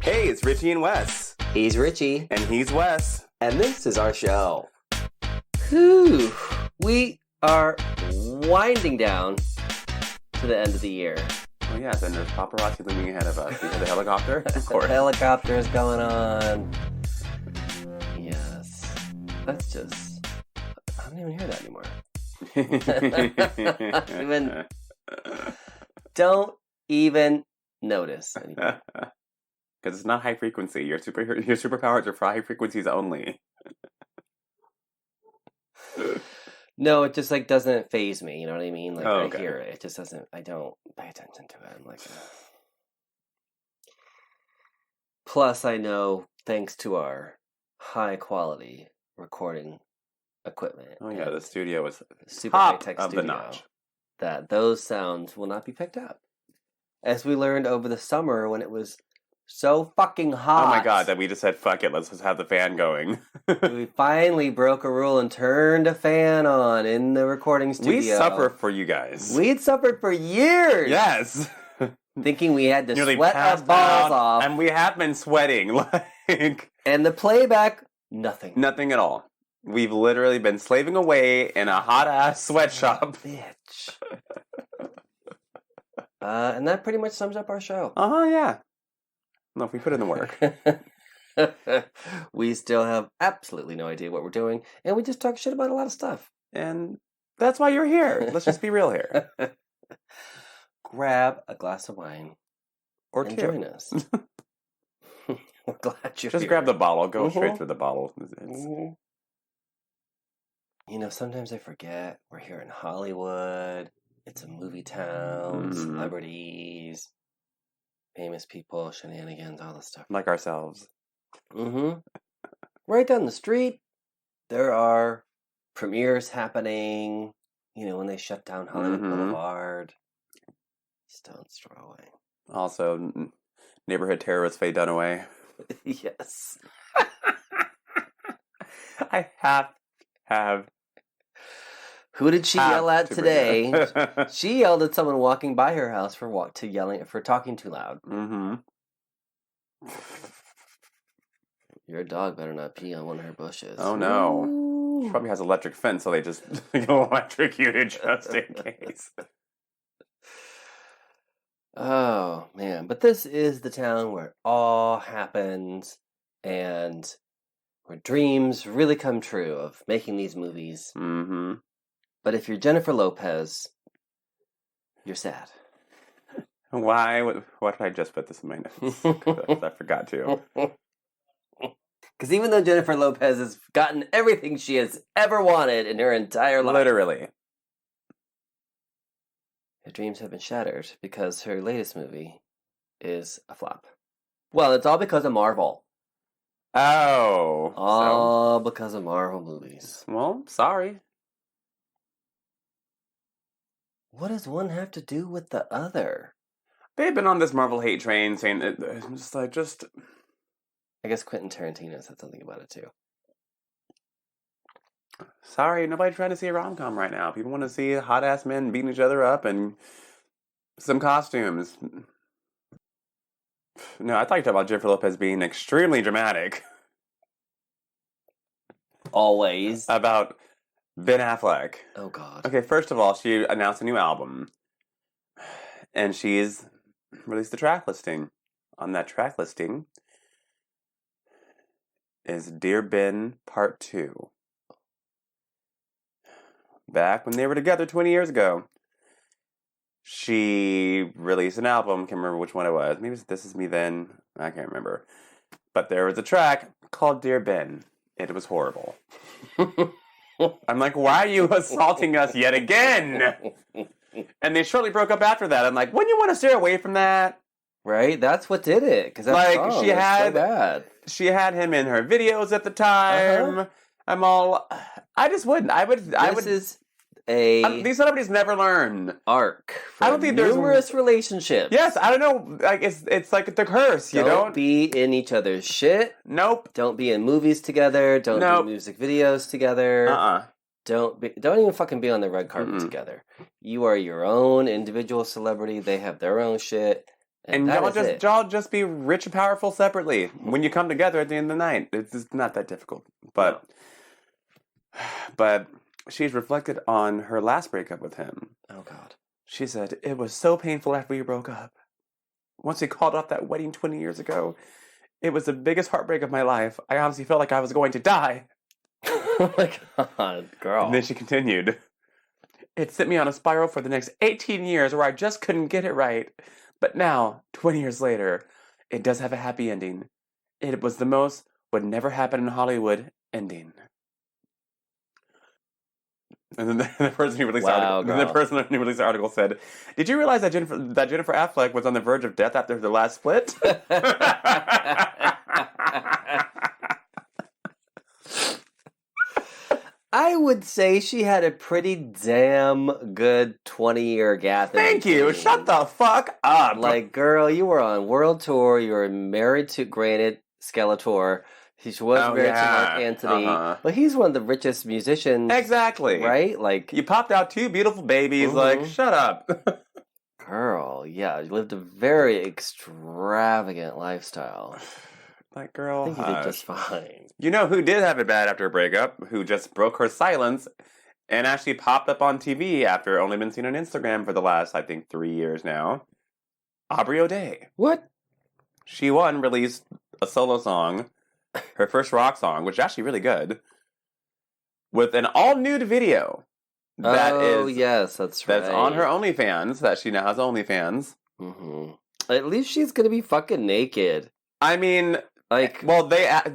Hey, it's Richie and Wes. He's Richie. And he's Wes. And this is our show. Whew. We are winding down to the end of the year. Oh, yes, and there's paparazzi looming ahead of us. You hear the helicopter? Of course. The helicopter is going on. Yes. That's just... I don't even hear that anymore. Don't even notice anymore. Because it's not high frequency. Your superpowers are for high frequencies only. No, it just doesn't faze me. You know what I mean? Okay. I hear it. It just doesn't. I don't pay attention to it. I'm like. Plus, I know thanks to our high quality recording equipment. Oh yeah, the studio is super top high-tech of studio, the notch. That those sounds will not be picked up, as we learned over the summer when it was so fucking hot. Oh my god, that we just said, fuck it, let's just have the fan going. We finally broke a rule and turned a fan on in the recording studio. We suffer for you guys. We'd suffered for years. Yes. Thinking we had to Nearly sweat our passed balls out, off. and we have been sweating. And the playback, nothing. Nothing at all. We've literally been slaving away in a hot-ass sweatshop. Bitch. And that pretty much sums up our show. Uh-huh, yeah. No, if we put in the work. We still have absolutely no idea what we're doing, and we just talk shit about a lot of stuff. And that's why you're here. Let's just be real here. Grab a glass of wine Or and two. join us. We're glad you're Just here. grab the bottle. Go Mhm. straight through the bottle. Mhm. You know, sometimes I forget we're here in Hollywood. It's a movie town. Mhm. Celebrities, famous people, shenanigans, all this stuff. Like ourselves. Mm-hmm. Right down the street, there are premieres happening. You know, when they shut down Hollywood Mhm. Boulevard. Stone's throw away. Also, neighborhood terrorist Faye Dunaway. Yes. I have. Who did she yell at to today? bring it up. She yelled at someone walking by her house for talking too loud. Mm-hmm. Your dog better not pee on one of her bushes. Oh no. Ooh. She probably has electric fence, so they just electrocuted just in case. Oh man, but this is the town where it all happens and where dreams really come true of making these movies. Mm-hmm. But if you're Jennifer Lopez, you're sad. Why did I just put this in my notes? 'Cause I forgot to. Because even though Jennifer Lopez has gotten everything she has ever wanted in her entire life, Literally. her dreams have been shattered because her latest movie is a flop. Well, it's all because of Marvel. Oh. All because of Marvel movies. Well, sorry. What does one have to do with the other? They've been on this Marvel hate train saying that just I guess Quentin Tarantino said something about it too. sorry, nobody's trying to see a rom-com right now. People want to see hot-ass men beating each other up and some costumes. No, I thought you talked about Jennifer Lopez being extremely dramatic Always. about Ben Affleck. Oh, God. Okay, first of all, she announced a new album. And she's released a track listing. On that track listing is Dear Ben Part 2. Back when they were together 20 years ago, she released an album. Can't remember which one it was. Maybe This Is Me Then. I can't remember. But there was a track called Dear Ben. It was horrible. I'm like, why are you assaulting us yet again? And they shortly broke up after that. I'm like, wouldn't you want to steer away from that? Right? That's what did it. Because that Like, song she was had- so bad. She had him in her videos at the time. I just wouldn't. This is a These celebrities never learn. arc for I don't think there's- numerous relationships. Yes, I don't know. Like it's like the curse. You Don't don't. be in each other's shit. Nope. Don't be in movies together. Don't Nope. do music videos together. Don't even fucking be on the red carpet Mm-mm. together. You are your own individual celebrity. They have their own shit. And that is it. y'all just be rich and powerful separately. When you come together at the end of the night, it's just not that difficult. But she's reflected on her last breakup with him. Oh God. She said, "It was so painful after we broke up. Once we called off that wedding 20 years ago, it was the biggest heartbreak of my life. I honestly felt like I was going to die." Oh my God, girl. And then she continued, "It sent me on a spiral for the next 18 years where I just couldn't get it right. But now, 20 years later, it does have a happy ending. It was the most would never happen in Hollywood ending." And then the person who released the article said, "Did you realize that Jennifer Affleck was on the verge of death after the last split?" I would say she had a pretty damn good 20-year gap. Thank you. Shut the fuck up. Like, girl, you were on world tour. You were married to, granted, Skeletor. She was married to Mark Antony. But he's one of the richest musicians. Exactly. Right? Like, you popped out 2 beautiful babies. Like, shut up. Girl, yeah. You lived a very extravagant lifestyle. Like, girl, I think you did just fine. You know who did have it bad after a breakup? Who just broke her silence and actually popped up on TV after only been seen on Instagram for the last, I think, 3 years now? Aubrey O'Day. What? She released a solo song, her first rock song, which is actually really good, with an all-nude video. Yes, that's right. That's on her OnlyFans, that she now has OnlyFans. Mm-hmm. At least she's gonna be fucking naked. I mean... Like, well,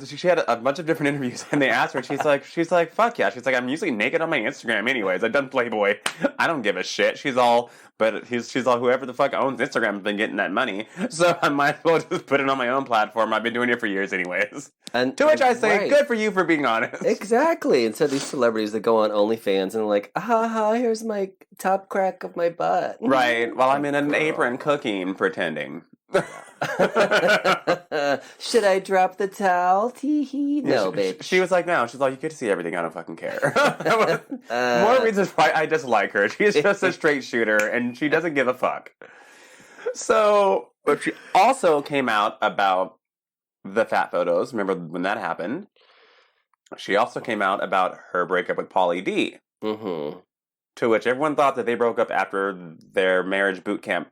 she had a bunch of different interviews, and they asked her. She's like, fuck yeah. She's like, I'm usually naked on my Instagram, anyways. I've done Playboy. I don't give a shit. She's all whoever the fuck owns Instagram has been getting that money, so I might as well just put it on my own platform. I've been doing it for years, anyways. And to which I say, good for you for being honest. Exactly. And so these celebrities that go on OnlyFans and like, here's my top crack of my butt. Right. While I'm in an apron cooking, pretending. Should I drop the towel? Tee-hee. No, bitch. She was like, no. She's like, you get to see everything. I don't fucking care. More reasons why I dislike her. She's just a straight shooter, and she doesn't give a fuck. So, but she also came out about the fat photos. Remember when that happened? She also came out about her breakup with Pauly D. Mm-hmm. To which everyone thought that they broke up after their marriage boot camp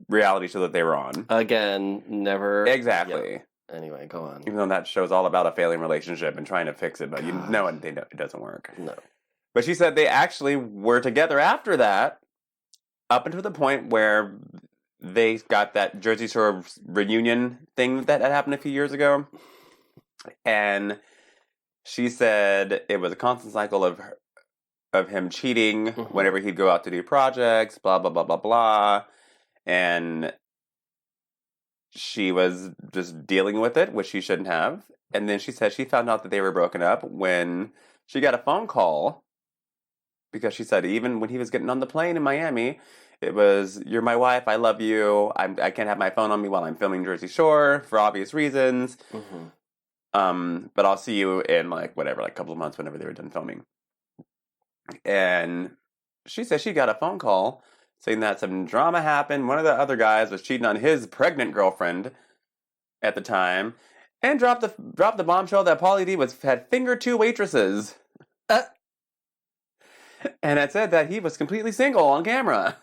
reality show that they were on. Again, never... Exactly. Yep. Anyway, go on. Even though that show's all about a failing relationship and trying to fix it, but you know it doesn't work. No. But she said they actually were together after that, up until the point where they got that Jersey Shore reunion thing that had happened a few years ago. And she said it was a constant cycle of him cheating whenever he'd go out to do projects, blah, blah, blah, blah, blah. And she was just dealing with it, which she shouldn't have. And then she said she found out that they were broken up when she got a phone call. Because she said even when he was getting on the plane in Miami, it was, "You're my wife, I love you, I can't have my phone on me while I'm filming Jersey Shore for obvious reasons. But I'll see you in a couple of months whenever they were done filming." And she said she got a phone call saying that some drama happened. One of the other guys was cheating on his pregnant girlfriend at the time, and dropped the bombshell that Pauly D had fingered 2 waitresses. And it said that he was completely single on camera.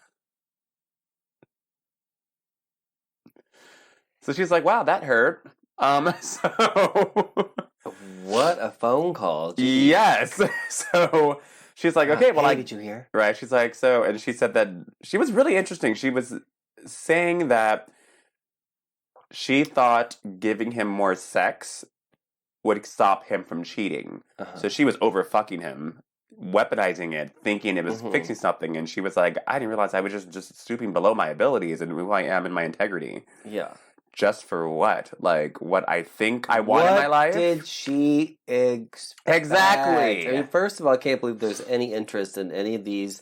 So she's like, "Wow, that hurt." So what a phone call! Jeez. Yes. So she's like, "Okay, well, did you hear?" Right. She's like, so, and she said that she was really interesting. She was saying that she thought giving him more sex would stop him from cheating. So she was over fucking him, weaponizing it, thinking it was fixing something. And she was like, I didn't realize I was just stooping below my abilities and who I am and my integrity. Yeah. Just for what? Like, what I think I want in my life? What did she expect? Exactly. I mean, first of all, I can't believe there's any interest in any of these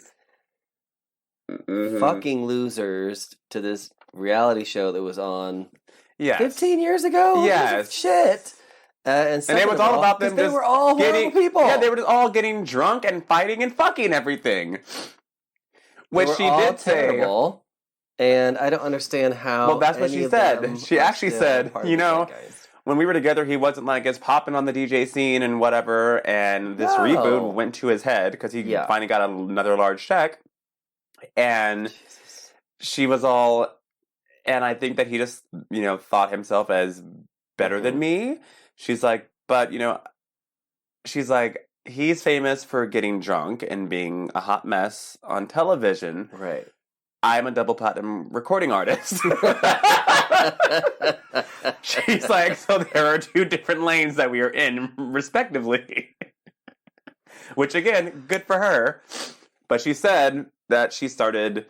fucking losers to this reality show that was on 15 years ago? Yes. Shit. And it was all about them they were all horrible people. Yeah, they were just all getting drunk and fighting and fucking everything. Which she did say. And I don't understand how. Well, that's what any she of said. them She are actually still said, part of the zeitgeist. when we were together, he wasn't like as popping on the DJ scene and whatever. And this reboot No. went to his head because he Yeah. finally got another large check. And Jesus. she was all, and I think that he just, thought himself as better than me. She's like, but, she's like, he's famous for getting drunk and being a hot mess on television. Right. I'm a double platinum recording artist. She's like, so there are two different lanes that we are in, respectively. Which, again, good for her. But she said that she started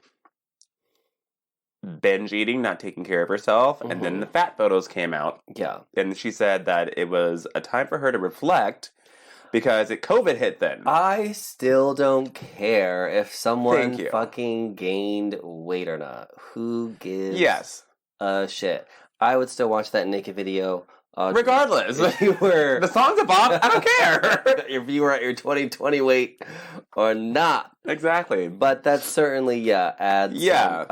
binge eating, not taking care of herself, and then the fat photos came out. Yeah. And she said that it was a time for her to reflect because COVID hit then. I still don't care if someone fucking gained weight or not. Who gives a shit? I would still watch that naked video. Regardless. If you were... The song's a bop, I don't care. If you were at your 2020 weight or not. Exactly. But that certainly, adds... Yeah.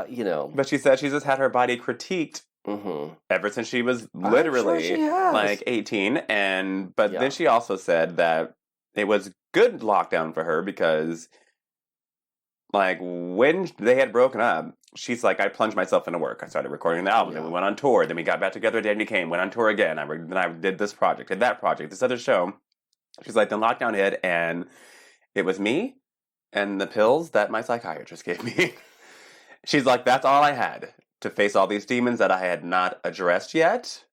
But she said she's just had her body critiqued ever since she was literally like 18. But then she also said that it was good lockdown for her because like when they had broken up, she's like, I plunged myself into work. I started recording the album. Then we went on tour. Then we got back together. Danny came, went on tour again. Then I did this project, did that project, this other show. She's like, then lockdown hit and it was me and the pills that my psychiatrist gave me. She's like, that's all I had to face all these demons that I had not addressed yet.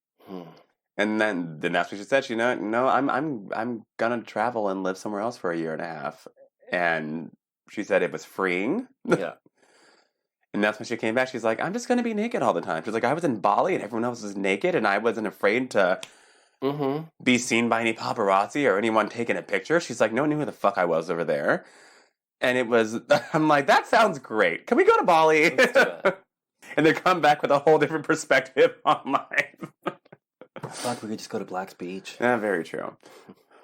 And then that's what she said. I'm gonna travel and live somewhere else for a year and a half. And she said it was freeing. Yeah. And that's when she came back. She's like, I'm just gonna be naked all the time. She's like, I was in Bali and everyone else was naked, and I wasn't afraid to be seen by any paparazzi or anyone taking a picture. She's like, no one knew who the fuck I was over there. And it was, I'm like, that sounds great. Can we go to Bali? Let's do it. And then come back with a whole different perspective on life. Fuck, we could just go to Black's Beach. Yeah, very true.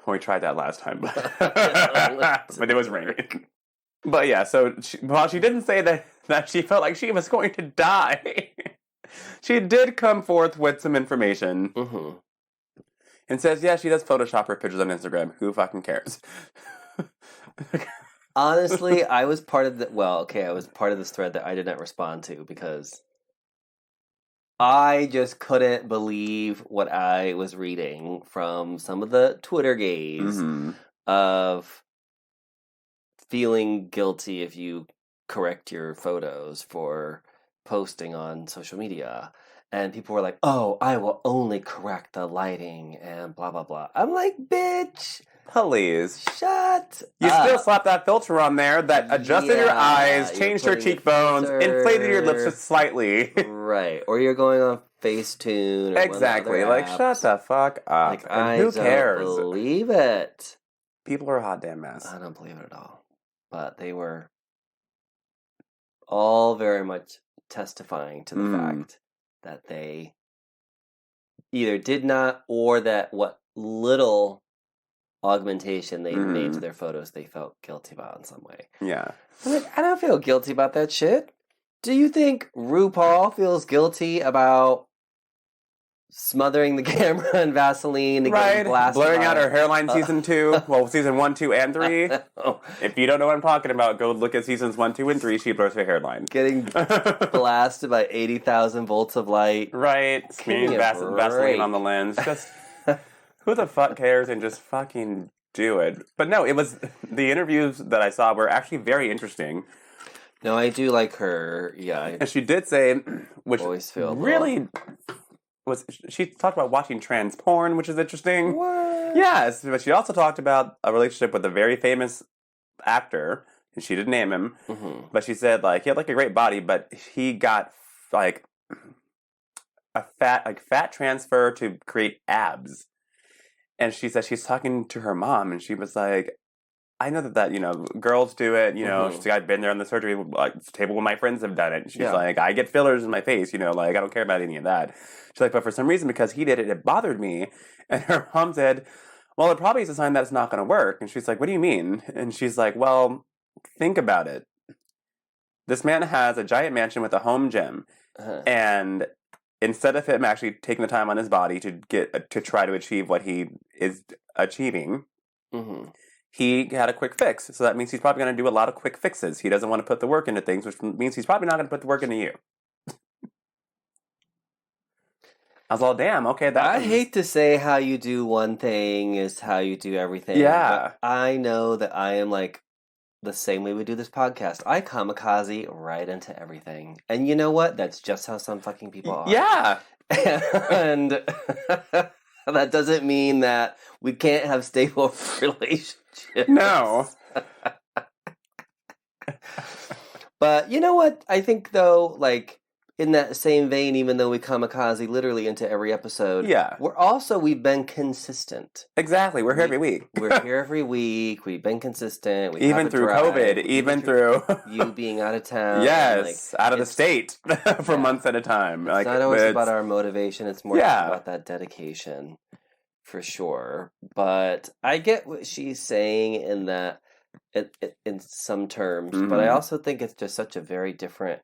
Well, we tried that last time, but it was raining. But yeah, so while she didn't say that she felt like she was going to die, she did come forth with some information and says, yeah, she does Photoshop her pictures on Instagram. Who fucking cares? Honestly, I was part of I was part of this thread that I did not respond to because I just couldn't believe what I was reading from some of the Twitter gays of feeling guilty if you correct your photos for posting on social media. And people were like, oh, I will only correct the lighting and blah, blah, blah. I'm like, bitch. Please. Shut You up. still slapped that filter on there that adjusted your eyes, changed your cheekbones, inflated your lips just slightly. Right. Or you're going on Facetune or exactly. One of the Like, apps. shut the fuck up. Like, And who cares? Don't believe it. People are a hot damn mess. I don't believe it at all. But they were all very much testifying to the fact that they either did not, or that what little augmentation they made to their photos they felt guilty about in some way. Yeah. I'm like, I don't feel guilty about that shit. Do you think RuPaul feels guilty about smothering the camera in Vaseline and getting blasted? Blurring out her hairline season 2. Well, season 1, 2, and 3. If you don't know what I'm talking about, go look at seasons 1, 2, and 3. She blurs her hairline. Getting blasted by 80,000 volts of light. Right. Smearing Vaseline on the lens. Just, who the fuck cares, and just fucking do it. But no, it was, the interviews that I saw were actually very interesting. No, I do like her. Yeah. And she did say, which really was, she talked about watching trans porn, which is interesting. What? Yes, but she also talked about a relationship with a very famous actor, and she didn't name him, but she said, like, he had, like, a great body, but he got, like, a fat transfer to create abs. And she said she's talking to her mom, and she was like, I know that, girls do it, she's like, I've been there on the surgery table when my friends have done it. And she's like, I get fillers in my face, like, I don't care about any of that. She's like, but for some reason, because he did it, it bothered me. And her mom said, well, it probably is a sign that it's not going to work. And she's like, what do you mean? And she's like, well, think about it. This man has a giant mansion with a home gym, and instead of him actually taking the time on his body to try to achieve what he is achieving, he had a quick fix. So that means he's probably going to do a lot of quick fixes. He doesn't want to put the work into things, which means he's probably not going to put the work into you. I was all, damn, okay. I hate to say how you do one thing is how you do everything. Yeah. But I know that I am like the same way we do this podcast. I kamikaze right into everything. And you know what? That's just how some fucking people are. Yeah. And that doesn't mean that we can't have stable relationships. No. But you know what? I think, though, like, in that same vein, even though we kamikaze literally into every episode, we've been consistent. Exactly. We're here every week. We're here every week. We've been consistent. Even through COVID. Even through you being out of town. Yes. Out of the state for months at a time. It's not always about our motivation. It's more about that dedication. For sure. But I get what she's saying in that, in some terms. But I also think it's just such a very different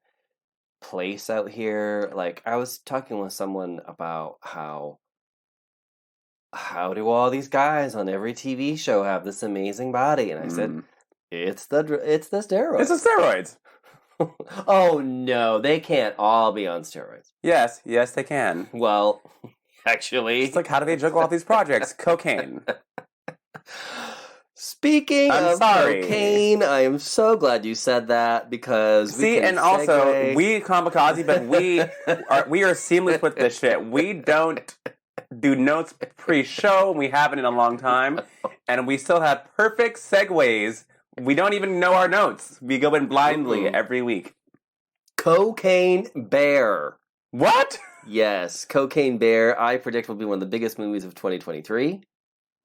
place out here. Like, I was talking with someone about how do all these guys on every TV show have this amazing body? And I said, it's the steroids. It's the steroids. Oh no, they can't all be on steroids. Yes, they can. Well, actually, it's like, how do they juggle all these projects? Cocaine. Speaking of cocaine, I am so glad you said that because also we kamikaze, but we are seamless with this shit. We don't do notes pre-show, and we haven't in a long time, and we still have perfect segues. We don't even know our notes. We go in blindly every week. Cocaine Bear. What? Yes, Cocaine Bear. I predict will be one of the biggest movies of 2023.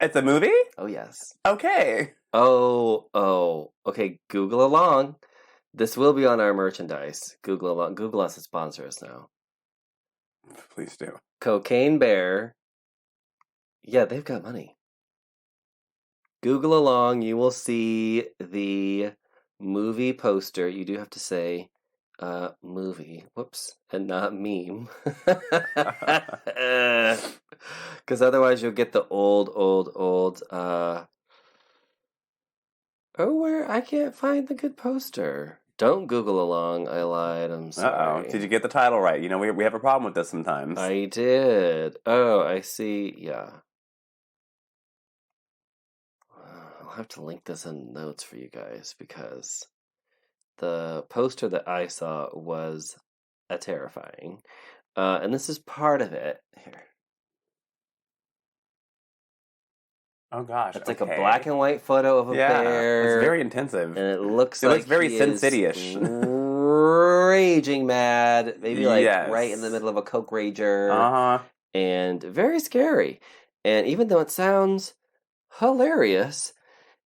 It's a movie? Oh, yes. Okay. Oh. Okay, Google along. This will be on our merchandise. Google along. Google us to sponsor us now. Please do. Cocaine Bear. Yeah, they've got money. Google along. You will see the movie poster. You do have to say movie. Whoops. And not meme. Because otherwise you'll get the old where I can't find the good poster. Don't Google along. I lied. I'm sorry. Uh-oh. Did you get the title right? You know, we have a problem with this sometimes. I did. Oh, I see. Yeah. I'll have to link this in notes for you guys because the poster that I saw was terrifying. And this is part of it. Here. Oh gosh. It's like a black and white photo of a bear. It's very intensive. And it looks very Sin City-ish. Raging mad. Maybe right in the middle of a coke rager. Uh-huh. And very scary. And even though it sounds hilarious,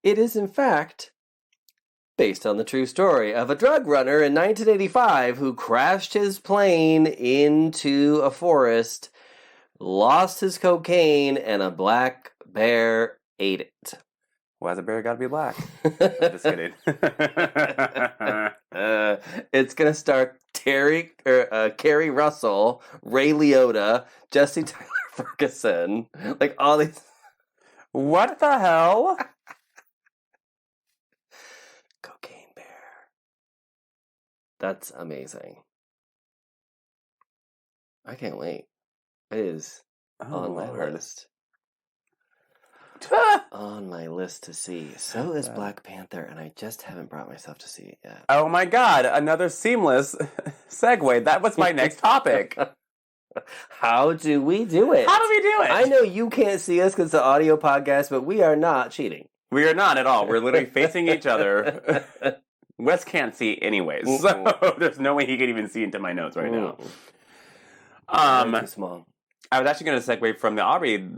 it is in fact based on the true story of a drug runner in 1985 who crashed his plane into a forest, lost his cocaine, and a black bear ate it. Why's a bear got to be black? Just kidding. It's gonna star Carrie Russell, Ray Liotta, Jesse Tyler Ferguson, like all these. What the hell? Cocaine Bear. That's amazing. I can't wait. It is on my list. On my list to see. So is Black Panther, and I just haven't brought myself to see it yet. Oh my god, another seamless segue. That was my next topic. How do we do it? How do we do it? I know you can't see us because it's an audio podcast, but we are not cheating. We are not at all. We're literally facing each other. Wes can't see anyways, so there's no way he can even see into my notes right now. Too small. I was actually going to segue from the Aubrey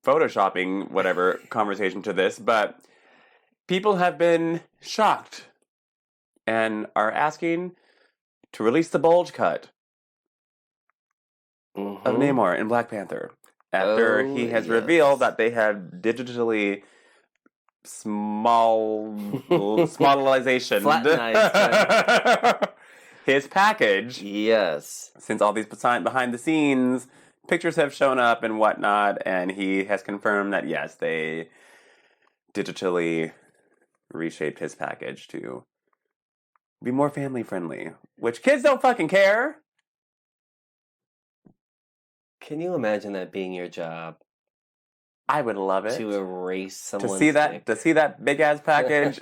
photoshopping whatever conversation to this, but people have been shocked and are asking to release the bulge cut of Namor in Black Panther after he has revealed that they have digitally smallization his package. Yes. Since all these behind the scenes pictures have shown up and whatnot, and he has confirmed that yes, they digitally reshaped his package to be more family friendly, which kids don't fucking care. Can you imagine that being your job? I would love it to erase someone's to see that big ass package.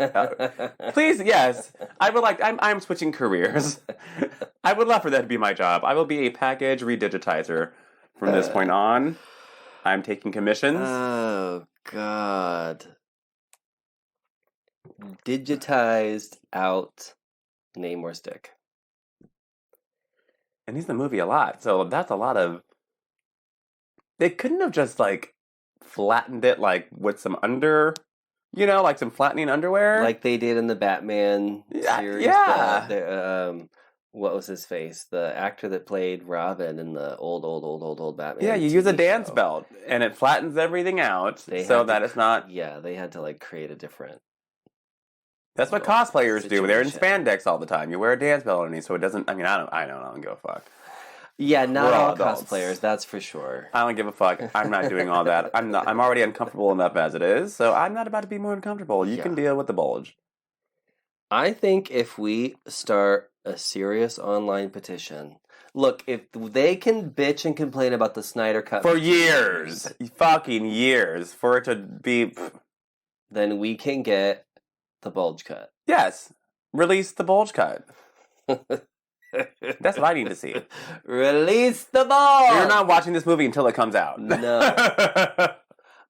Please, yes, I would like. I'm switching careers. I would love for that to be my job. I will be a package redigitizer from this point on. I'm taking commissions. Oh God! Digitized out. Name or stick. And he's in the movie a lot, so that's a lot of. They couldn't have just like flattened it like with some like some flattening underwear, like they did in the Batman series. Yeah. What was his face? The actor that played Robin in the old Batman. Yeah, you use a dance belt and it flattens everything out so that it's not. Yeah, they had to like create a different. That's what cosplayers do. They're in spandex all the time. You wear a dance belt underneath, so it doesn't. I mean, I don't give a fuck. Yeah, not all cosplayers. That's for sure. I don't give a fuck. I'm not doing all that. I'm already uncomfortable enough as it is, so I'm not about to be more uncomfortable. You can deal with the bulge. I think if we start a serious online petition, look, if they can bitch and complain about the Snyder Cut for years, fucking years, for it to be, then we can get the bulge cut. Yes, release the bulge cut. That's what I need to see. Release the ball! You're not watching this movie until it comes out. No.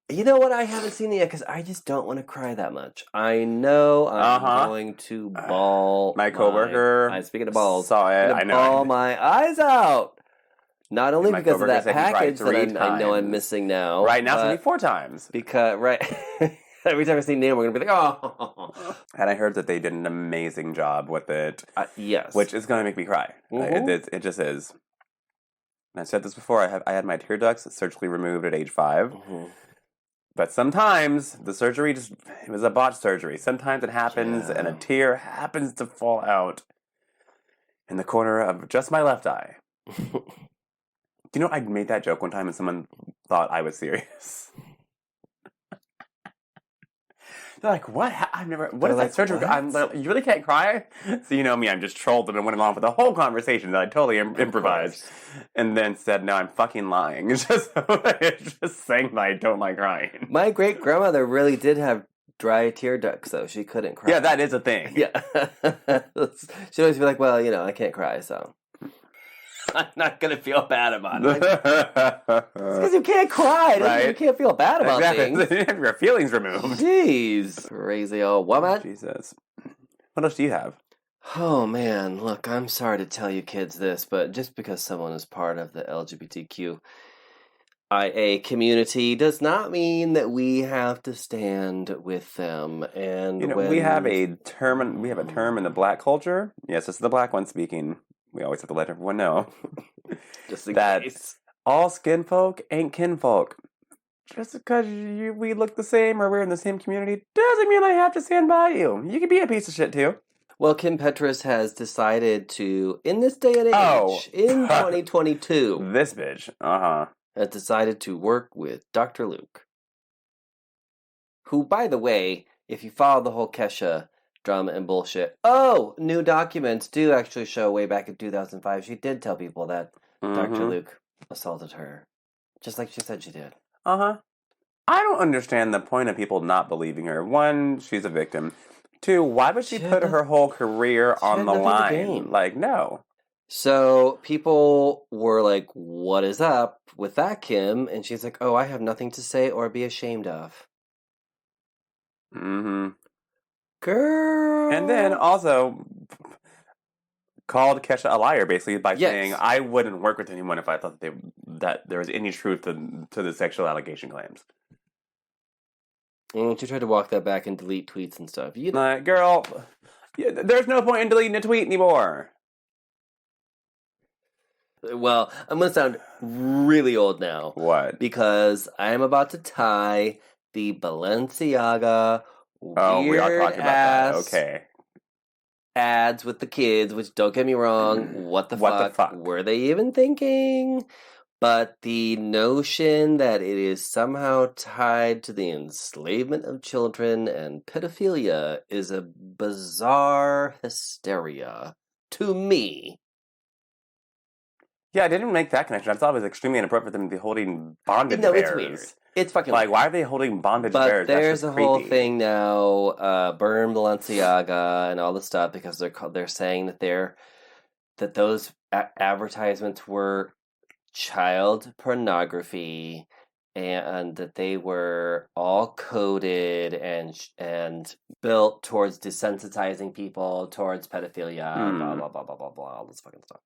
You know what? I haven't seen it yet because I just don't want to cry that much. I know I'm going to bawl. My coworker. Speaking of balls, saw it. I know. Bawl my eyes out. Not only because of that package that I know I'm missing now. Right now, it's going to be 4 times. Because, every time I see Neil, we're going to be like, oh. And I heard that they did an amazing job with it. Yes. Which is going to make me cry. Mm-hmm. It just is. And I said this before. I had my tear ducts surgically removed at age 5. Mm-hmm. But sometimes the surgery it was a botched surgery. Sometimes it happens and a tear happens to fall out in the corner of just my left eye. Do you know I made that joke one time and someone thought I was serious? They're like, what? What is that surgery? I'm like, you really can't cry? So you know me, I'm just trolled and went along with the whole conversation that I totally improvised. And then said, no, I'm fucking lying. It's just saying that I don't like crying. My great-grandmother really did have dry tear ducts, though. She couldn't cry. Yeah, that is a thing. Yeah. She'd always be like, well, I can't cry, so I'm not going to feel bad about it. Because you can't cry. Right? You can't feel bad about things. Have your feelings removed. Jeez. Crazy old woman. Jesus. What else do you have? Oh, man. Look, I'm sorry to tell you kids this, but just because someone is part of the LGBTQIA community does not mean that we have to stand with them. And we have a term in the black culture. Yes, this is the black one speaking. We always have to let everyone know just in case. All skin folk ain't kinfolk. Just because we look the same or we're in the same community doesn't mean I have to stand by you. You can be a piece of shit too. Well, Kim Petras has decided to, in this day and age, in 2022, this bitch, has decided to work with Dr. Luke, who, by the way, if you follow the whole Kesha drama and bullshit, new documents do actually show way back in 2005. She did tell people that Dr. Luke assaulted her, just like she said she did. I don't understand the point of people not believing her. 1, she's a victim. 2, why would she put her whole career on the line? Like, no. So people were like, what is up with that, Kim? And she's like, I have nothing to say or be ashamed of. Mm-hmm. Girl. And then also called Kesha a liar, basically, by saying, I wouldn't work with anyone if I thought that there was any truth to the sexual allegation claims. And she tried to walk that back and delete tweets and stuff. Girl, there's no point in deleting a tweet anymore. Well, I'm going to sound really old now. What? Because I am about to tie the Balenciaga we are talking about that. Okay. ads with the kids, which don't get me wrong, what the fuck were they even thinking? But the notion that it is somehow tied to the enslavement of children and pedophilia is a bizarre hysteria to me. Yeah, I didn't make that connection. I thought it was extremely inappropriate for them to be holding bondage bears. It's weird. It's fucking like, weird. why are they holding bondage bears? But there's a whole thing now, burn Balenciaga and all this stuff because they're saying that those advertisements were child pornography and that they were all coded and built towards desensitizing people towards pedophilia, blah blah blah blah blah blah, all this fucking stuff.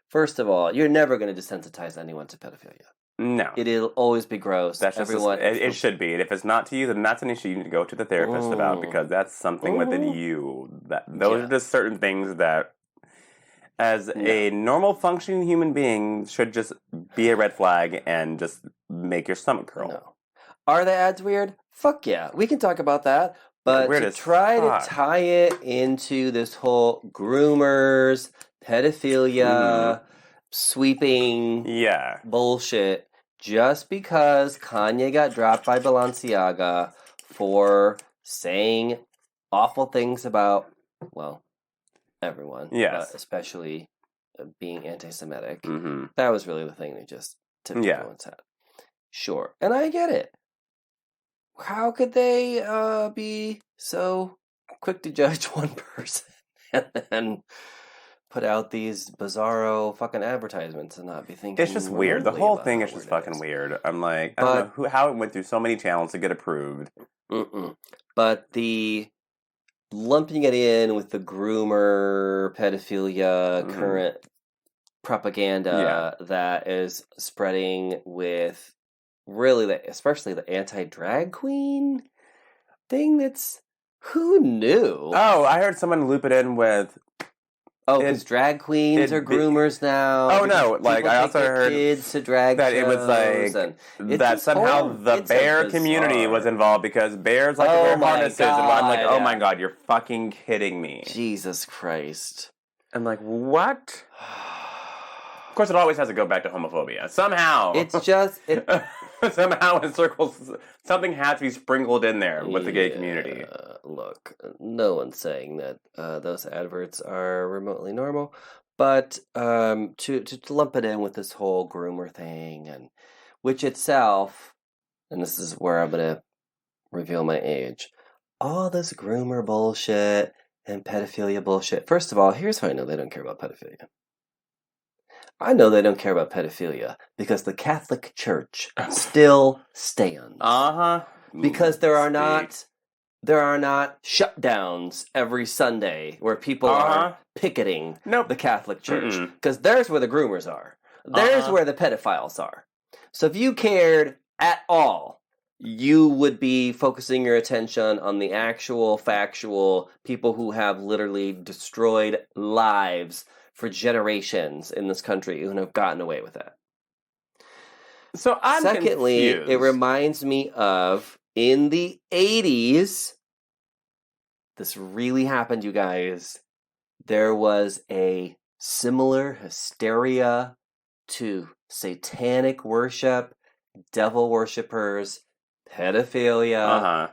First of all, you're never going to desensitize anyone to pedophilia. No. It'll always be gross. That's just it should be. And if it's not to you, then that's an issue you need to go to the therapist about, because that's something within you. Those are just certain things that, as a normal functioning human being, should just be a red flag and just make your stomach curl. No. Are the ads weird? Fuck yeah. We can talk about that. But to try to tie it into this whole groomers, pedophilia, sweeping bullshit, just because Kanye got dropped by Balenciaga for saying awful things about, well, everyone, but especially being anti-Semitic. That was really the thing that just tipped everyone's head. Sure. And I get it. How could they be so quick to judge one person and then put out these bizarro fucking advertisements and not be thinking? It's just weird. The whole thing is just fucking weird. I'm like, I don't know how it went through so many channels to get approved. But the lumping it in with the groomer, pedophilia, current propaganda that is spreading with really, especially the anti-drag queen thing, that's, who knew? Oh, I heard someone loop it in with, because drag queens are groomers now. Oh no! Like, I also heard kids to drag that shows, it was like that somehow the bear community was involved because bears like to wear harnesses, and I'm like, oh my god, you're fucking kidding me! Jesus Christ! I'm like, what? Of course, it always has to go back to homophobia somehow. It's just somehow in circles, something has to be sprinkled in there with the gay community. Look, no one's saying that those adverts are remotely normal, but to lump it in with this whole groomer thing, and which itself, and this is where I'm gonna reveal my age, all this groomer bullshit and pedophilia bullshit. First of all, here's how I know they don't care about pedophilia. I know they don't care about pedophilia because the Catholic Church still stands. Because there are not shutdowns every Sunday where people are picketing the Catholic Church. Because there's where the groomers are. There's where the pedophiles are. So if you cared at all, you would be focusing your attention on the actual, factual people who have literally destroyed lives for generations in this country who have gotten away with that. So I'm Secondly, confused. It reminds me of, in the 80s, this really happened, you guys. There was a similar hysteria to satanic worship, devil worshippers, pedophilia,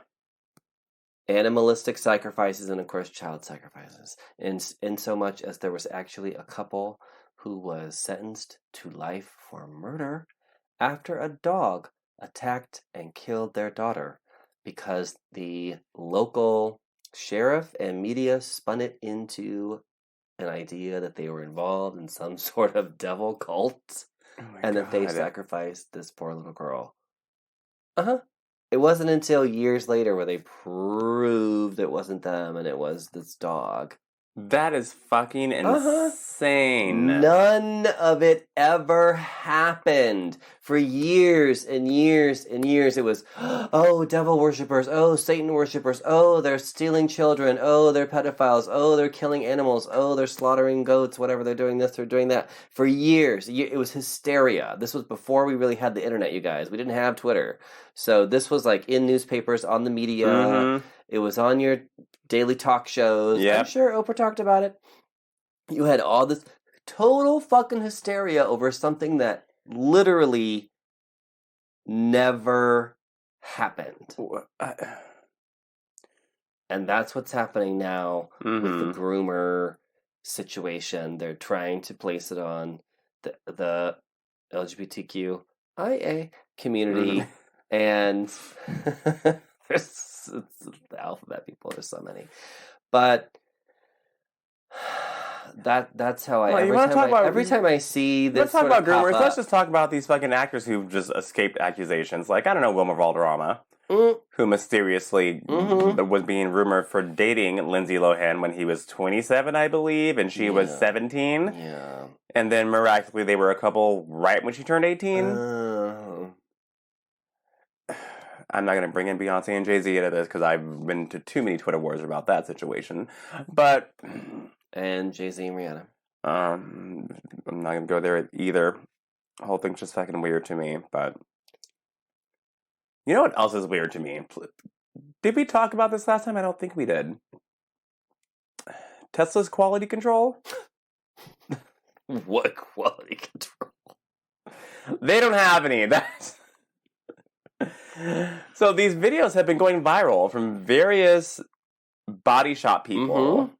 animalistic sacrifices, and of course child sacrifices, in so much as there was actually a couple who was sentenced to life for murder after a dog attacked and killed their daughter because the local sheriff and media spun it into an idea that they were involved in some sort of devil cult and that they sacrificed this poor little girl. It wasn't until years later where they proved it wasn't them and it was this dog. That is fucking insane. None of it ever happened. For years and years and years, it was, oh, devil worshippers, oh, Satan worshippers, oh, they're stealing children, oh, they're pedophiles, oh, they're killing animals, oh, they're slaughtering goats, whatever, they're doing this, they're doing that. For years, it was hysteria. This was before we really had the internet, you guys. We didn't have Twitter. So this was like in newspapers, on the media. Mm-hmm. It was on your daily talk shows. Yep. I'm sure Oprah talked about it. You had all this total fucking hysteria over something that literally never happened. And that's what's happening now with the groomer situation. They're trying to place it on the LGBTQIA community, and there's the alphabet people. There's so many, but that's how I. Every time I see this, let's talk about groomers. Let's Let's just talk about these fucking actors who've just escaped accusations. Like, I don't know, Wilmer Valderrama. Who mysteriously was being rumored for dating Lindsay Lohan when he was 27, I believe, and she was 17. Yeah. And then miraculously they were a couple right when she turned 18. I'm not going to bring in Beyonce and Jay-Z into this because I've been to too many Twitter wars about that situation. But... And Jay-Z and Rihanna. I'm not going to go there either. The whole thing's just fucking weird to me, but... You know what else is weird to me? Did we talk about this last time? I don't think we did. Tesla's quality control? What quality control? They don't have any. So these videos have been going viral from various body shop people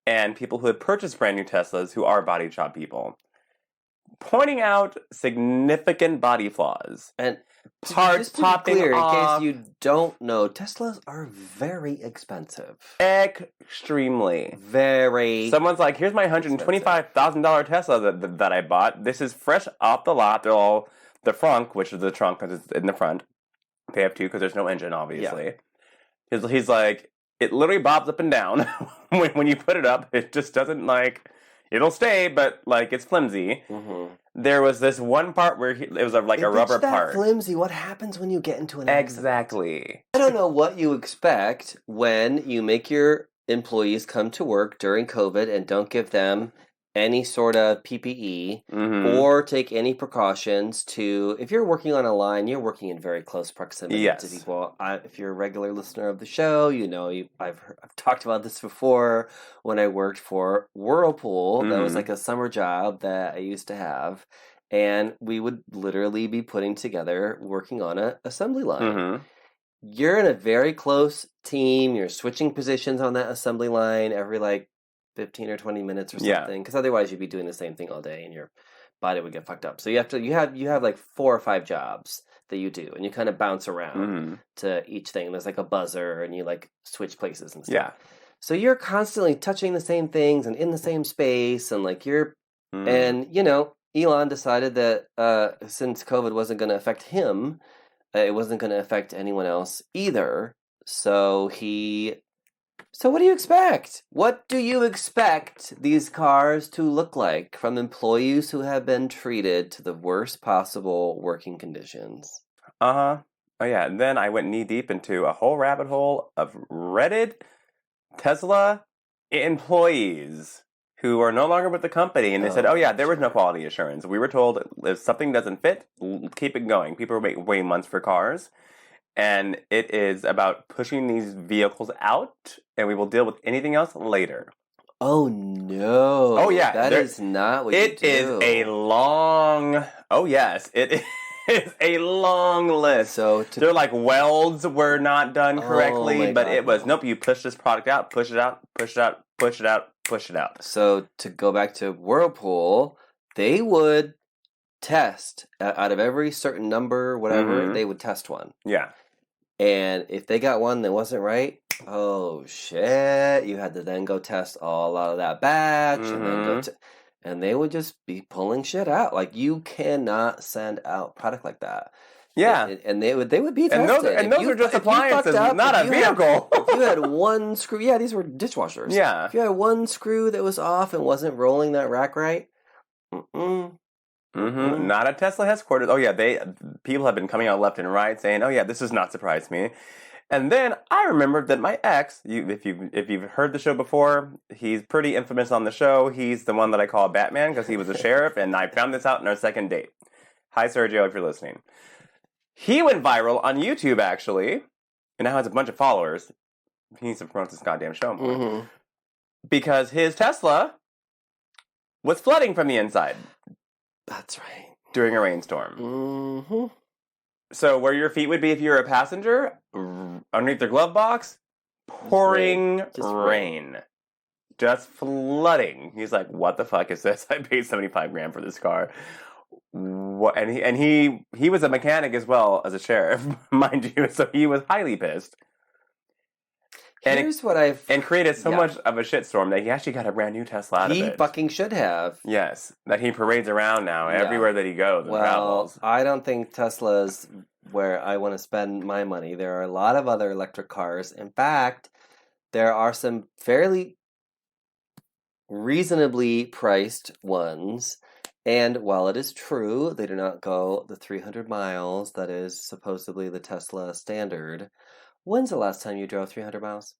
and people who have purchased brand new Teslas who are body shop people, pointing out significant body flaws. And parts popping clear, off. In case you don't know, Teslas are very expensive. Extremely. Very. Someone's like, here's my $125,000 Tesla that I bought. This is fresh off the lot. They're all the frunk, which is the trunk because it's in the front. They have two because there's no engine, obviously. Yeah. He's like, it literally bobs up and down. when you put it up, it just doesn't like... It'll stay, but like it's flimsy. There was this one part where it was like a rubber part. Flimsy. What happens when you get into an accident? Exactly. I don't know what you expect when you make your employees come to work during COVID and don't give them any sort of PPE or take any precautions to, if you're working on a line, you're working in very close proximity to people. If you're a regular listener of the show, you know, I've talked about this before when I worked for Whirlpool. That was like a summer job that I used to have. And we would literally be putting together, working on an assembly line. You're in a very close team. You're switching positions on that assembly line every like 15 or 20 minutes or something, because otherwise you'd be doing the same thing all day and your body would get fucked up. So you have like 4 or 5 jobs that you do, and you kind of bounce around to each thing. There's like a buzzer, and you like switch places and stuff. Yeah. So you're constantly touching the same things and in the same space, and like and you know, Elon decided that since COVID wasn't going to affect him, it wasn't going to affect anyone else either. So what do you expect? What do you expect these cars to look like from employees who have been treated to the worst possible working conditions? Oh, yeah. And then I went knee deep into a whole rabbit hole of Reddit Tesla employees who are no longer with the company. And they said, there was no quality assurance. We were told if something doesn't fit, keep it going. People are waiting months for cars. And it is about pushing these vehicles out, and we will deal with anything else later. Oh, no. Oh, yeah. That is not what you do. It is a long... Oh, yes. It is a long list. So they're like welds were not done correctly, but it was, nope, you push this product out, push it out, push it out, push it out, push it out. So to go back to Whirlpool, they would test, out of every certain number, whatever, they would test one. Yeah. And if they got one that wasn't right, oh shit! You had to then go test all out of that batch, and then and they would just be pulling shit out. Like you cannot send out product like that. Yeah, and they would be tested. And those are just appliances, not a vehicle. If you had one screw, these were dishwashers. Yeah, if you had one screw that was off and wasn't rolling that rack right, not at Tesla headquarters. Oh yeah, people have been coming out left and right saying, "Oh yeah, this does not surprise me." And then I remembered that my ex, if you've heard the show before, he's pretty infamous on the show. He's the one that I call Batman because he was a sheriff, and I found this out in our second date. Hi, Sergio, if you're listening. He went viral on YouTube, actually, and now has a bunch of followers. He needs to promote this goddamn show more. Mm-hmm. Because his Tesla was flooding from the inside. That's right. During a rainstorm. Mm-hmm. So where your feet would be if you were a passenger, underneath their glove box, pouring rain. Just flooding. He's like, what the fuck is this? I paid $75,000 for this car. What? And he was a mechanic as well as a sheriff, mind you. So he was highly pissed. Here's what created so much of a shitstorm that he actually got a brand new Tesla out of it. He fucking should have. Yes, that he parades around now everywhere that he goes and travels. I don't think Tesla's where I want to spend my money. There are a lot of other electric cars. In fact, there are some fairly reasonably priced ones. And while it is true they do not go the 300 miles that is supposedly the Tesla standard, when's the last time you drove 300 miles?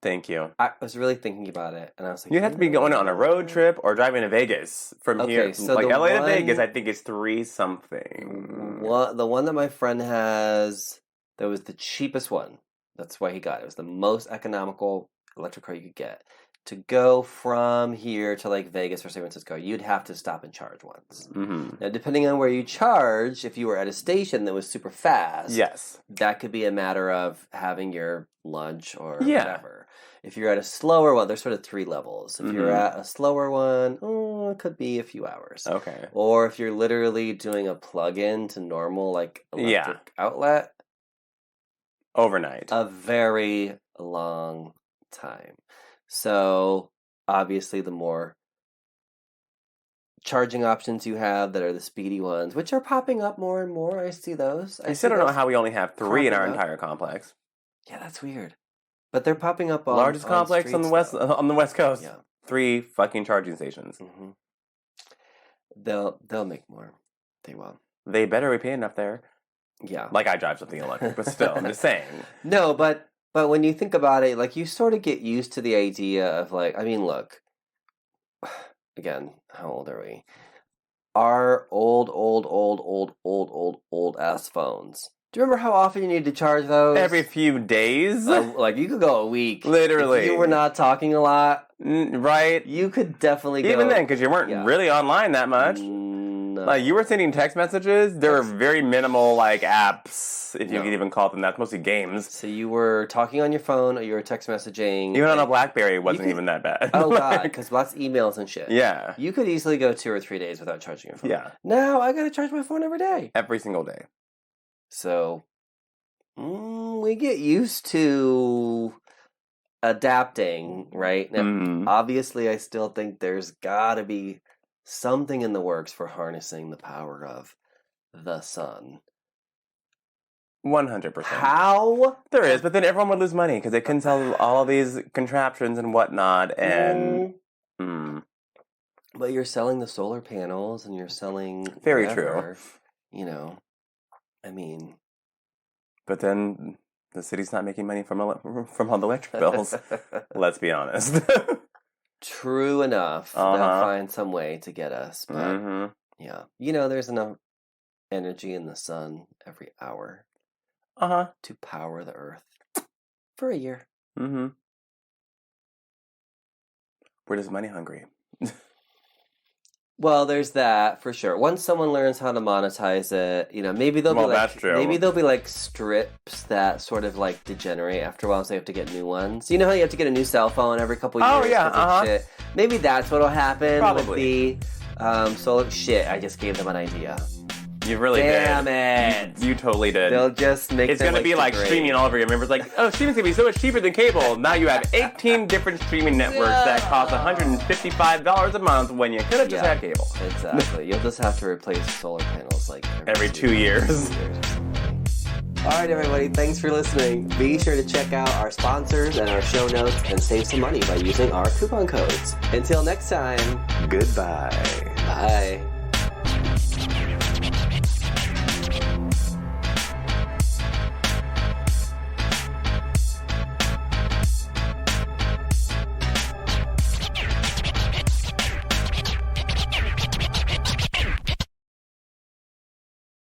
Thank you. I was really thinking about it, and I was like, you have to be going on a road trip or driving to Vegas from here. So like LA to Vegas, I think is 3-something. The one that my friend has, that was the cheapest one. That's why he got it. It was the most economical electric car you could get. To go from here to like Vegas or San Francisco, you'd have to stop and charge once. Mm-hmm. Now, depending on where you charge, if you were at a station that was super fast, yes, that could be a matter of having your lunch or whatever. If you're at a slower one, there's sort of 3 levels. If you're at a slower one, it could be a few hours. Okay. Or if you're literally doing a plug-in to normal like electric outlet, overnight, a very long time. So, obviously, the more charging options you have that are the speedy ones, which are popping up more and more. I see those. I still don't know how we only have 3 in our entire complex. Yeah, that's weird. But they're popping up on largest complex on the west coast. Yeah. 3 fucking charging stations. Mm-hmm. They'll make more. They will. They better be paying enough there. Yeah. Like I drive something electric, but still, I'm just saying. No, but when you think about it, like, you sort of get used to the idea of, like, I mean, look, again, how old are we? Our old ass phones. Do you remember how often you need to charge those? Every few days? Like, you could go a week. Literally. If you were not talking a lot. Right. You could definitely go. Even then, because you weren't really online that much. No. Like, you were sending text messages. There were very minimal, like, apps, if you could even call them that. Mostly games. So you were talking on your phone, or you were text messaging. Even on a BlackBerry, it wasn't even that bad. Oh, God, because lots of emails and shit. Yeah. You could easily go 2 or 3 days without charging your phone. Yeah. Now, I gotta charge my phone every day. Every single day. So, we get used to adapting, right? Now, obviously, I still think there's gotta be something in the works for harnessing the power of the sun. 100%. How? There is, but then everyone would lose money because they couldn't sell all these contraptions and whatnot, and... But you're selling the solar panels, and you're selling... Very whatever, you know, I mean... But then the city's not making money from all the electric bills. Let's be honest. True enough. They'll find some way to get us. But, yeah. You know, there's enough energy in the sun every hour to power the earth for a year. We're just money hungry. Well, there's that for sure. Once someone learns how to monetize it, you know, maybe there'll be like that's true. Maybe there'll be like strips that sort of like degenerate after a while, so they have to get new ones. You know how you have to get a new cell phone every couple years? Oh yeah, shit. Maybe that's what'll happen. Probably. With the solar shit. I just gave them an idea. You really Damn did. it! You totally did. They'll just make it's going to be like streaming all over you. Remember, it's like, oh, streaming's going to be so much cheaper than cable. Now you have 18 different streaming networks that cost $155 a month when you could have just had cable. Exactly. You'll just have to replace solar panels like every 2 years. All right, everybody. Thanks for listening. Be sure to check out our sponsors and our show notes and save some money by using our coupon codes. Until next time, goodbye. Bye.